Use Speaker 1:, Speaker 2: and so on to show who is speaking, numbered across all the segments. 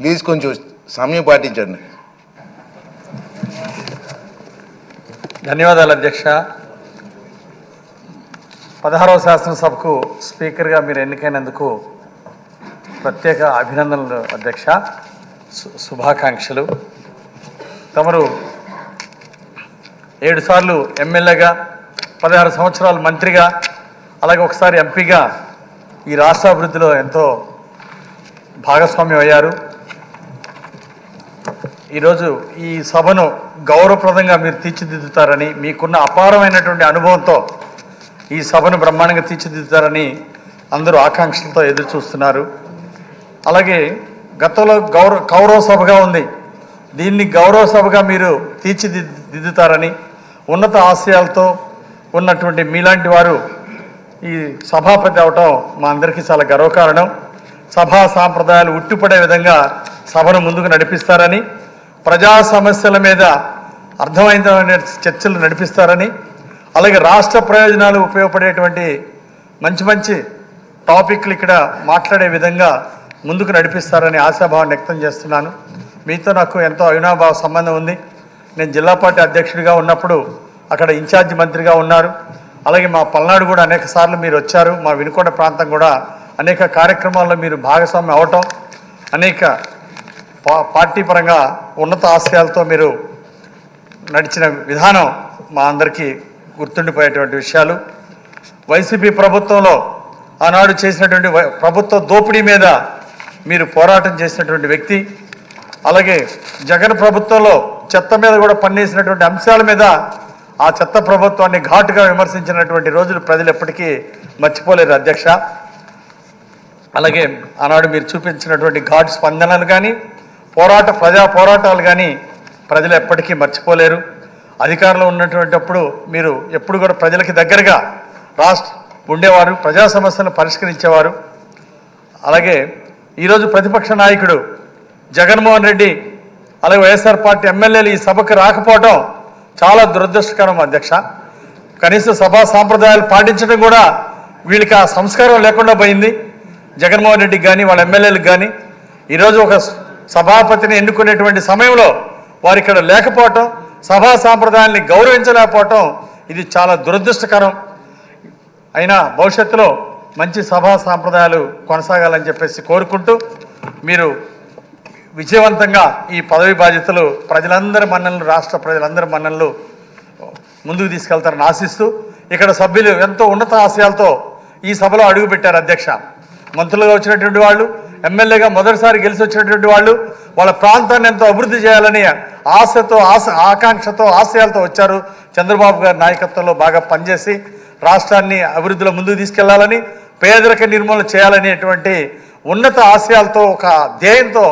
Speaker 1: Please కొంచెం సమయం పాటించండి.
Speaker 2: ధన్యవాదాలు అధ్యక్ష. 16వ శాసనసభకు స్పీకర్గా మీరు ఎన్నికైనందుకు ప్రత్యేక అభినందనలు అధ్యక్ష. శుభాకాంక్షలు. తమరు 7 సార్లు ఎమ్మెల్యేగా, 16 సంవత్సరాలు మంత్రిగా, అలాగే ఒకసారి ఎంపీగా ఈ రాష్ట్ర అభివృద్ధిలో ఎంతో భాగస్వామ్యం అయ్యారు. ఈరోజు ఈ సభను గౌరవప్రదంగా మీరు తీర్చిదిద్దుతారని, మీకున్న అపారమైనటువంటి అనుభవంతో ఈ సభను బ్రహ్మాండంగా తీర్చిదిద్దుతారని అందరూ ఆకాంక్షలతో ఎదురు చూస్తున్నారు. అలాగే గతంలో కౌరవ సభగా ఉంది, దీన్ని గౌరవ సభగా మీరు తీర్చిదిద్దుతారని, ఉన్నత ఆశయాలతో ఉన్నటువంటి మీలాంటి వారు ఈ సభాపతి అవటం మా అందరికీ చాలా గర్వకారణం. సభా సాంప్రదాయాలు ఉట్టిపడే విధంగా సభను ముందుకు నడిపిస్తారని, ప్రజా సమస్యల మీద అర్థమైన చర్చలు నడిపిస్తారని, అలాగే రాష్ట్ర ప్రయోజనాలు ఉపయోగపడేటువంటి మంచి మంచి టాపిక్లు ఇక్కడ మాట్లాడే విధంగా ముందుకు నడిపిస్తారని ఆశాభావాన్ని వ్యక్తం చేస్తున్నాను. మీతో నాకు ఎంతో అవినాభావ సంబంధం ఉంది. నేను జిల్లా పార్టీ అధ్యక్షుడిగా ఉన్నప్పుడు అక్కడ ఇన్ఛార్జి మంత్రిగా ఉన్నారు. అలాగే మా పల్నాడు కూడా అనేక సార్లు మీరు వచ్చారు. మా వినుకొండ ప్రాంతం కూడా అనేక కార్యక్రమాల్లో మీరు భాగస్వామ్యం అవటం, అనేక పార్టీ పరంగా ఉన్నత ఆశయాలతో మీరు నడిచిన విధానం మా అందరికీ గుర్తుండిపోయేటువంటి విషయాలు. వైసీపీ ప్రభుత్వంలో ఆనాడు చేసినటువంటి ప్రభుత్వ దోపిడీ మీద మీరు పోరాటం చేసినటువంటి వ్యక్తి. అలాగే జగన్ ప్రభుత్వంలో చెత్త మీద కూడా పన్నేసినటువంటి అంశాల మీద ఆ చెత్త ప్రభుత్వాన్ని ఘాటుగా విమర్శించినటువంటి రోజులు ప్రజలు ఎప్పటికీ మర్చిపోలేరు అధ్యక్ష. అలాగే ఆనాడు మీరు చూపించినటువంటి ఘాటు స్పందనలు కానీ, ప్రజా పోరాటాలు కానీ ప్రజలు ఎప్పటికీ మర్చిపోలేరు. అధికారంలో ఉన్నటువంటిప్పుడు మీరు ఎప్పుడు కూడా ప్రజలకి దగ్గరగా ఉండేవారు, ప్రజా సమస్యలను పరిష్కరించేవారు. అలాగే ఈరోజు ప్రతిపక్ష నాయకుడు జగన్మోహన్ రెడ్డి, అలాగే వైఎస్ఆర్ పార్టీ ఎమ్మెల్యేలు ఈ సభకు రాకపోవడం చాలా దురదృష్టకరం అధ్యక్ష. కనీస సభా సాంప్రదాయాలు పాటించడం కూడా వీళ్ళకి ఆ సంస్కారం లేకుండా పోయింది. జగన్మోహన్ రెడ్డికి కానీ వాళ్ళ ఎమ్మెల్యేలకు కానీ ఈరోజు ఒక సభాపతిని ఎన్నుకునేటువంటి సమయంలో వారు ఇక్కడ లేకపోవటం, సభా సాంప్రదాయాల్ని గౌరవించలేకపోవటం ఇది చాలా దురదృష్టకరం. అయినా భవిష్యత్తులో మంచి సభా సాంప్రదాయాలు కొనసాగాలని చెప్పేసి కోరుకుంటూ, మీరు విజయవంతంగా ఈ పదవి బాధ్యతలు ప్రజలందరి మన్ననలు, రాష్ట్ర ప్రజలందరి మన్ననలు ముందుకు తీసుకెళ్తారని ఆశిస్తూ, ఇక్కడ సభ్యులు ఎంతో ఉన్నత ఆశయాలతో ఈ సభలో అడుగుపెట్టారు అధ్యక్ష. మంత్రులుగా వచ్చినటువంటి వాళ్ళు, ఎమ్మెల్యేగా మొదటిసారి గెలిచి వచ్చినటువంటి వాళ్ళు వాళ్ళ ప్రాంతాన్ని ఎంతో అభివృద్ధి చేయాలని ఆకాంక్షతో ఆశయాలతో వచ్చారు. చంద్రబాబు గారి నాయకత్వంలో బాగా పనిచేసి రాష్ట్రాన్ని అభివృద్ధిలో ముందుకు తీసుకెళ్లాలని, పేదరిక నిర్మూలన చేయాలనేటువంటి ఉన్నత ఆశయాలతో ఒక ధ్యేయంతో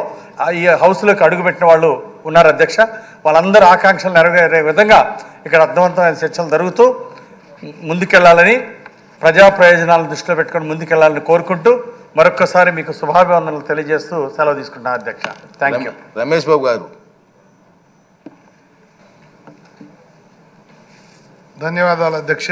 Speaker 2: ఈ హౌస్లోకి అడుగుపెట్టిన వాళ్ళు ఉన్నారు అధ్యక్ష. వాళ్ళందరూ ఆకాంక్షలు నెరవేరే విధంగా ఇక్కడ అర్థవంతమైన చర్చలు జరుగుతూ ముందుకెళ్లాలని, ప్రజా ప్రయోజనాలను దృష్టిలో పెట్టుకొని ముందుకెళ్లాలని కోరుకుంటూ మరొక్కసారి మీకు శుభాభివందనలు తెలియజేస్తూ సెలవు తీసుకుంటున్నాను అధ్యక్ష. Thank you.
Speaker 1: రమేష్ బాబు గారు.
Speaker 3: ధన్యవాదాలు అధ్యక్ష.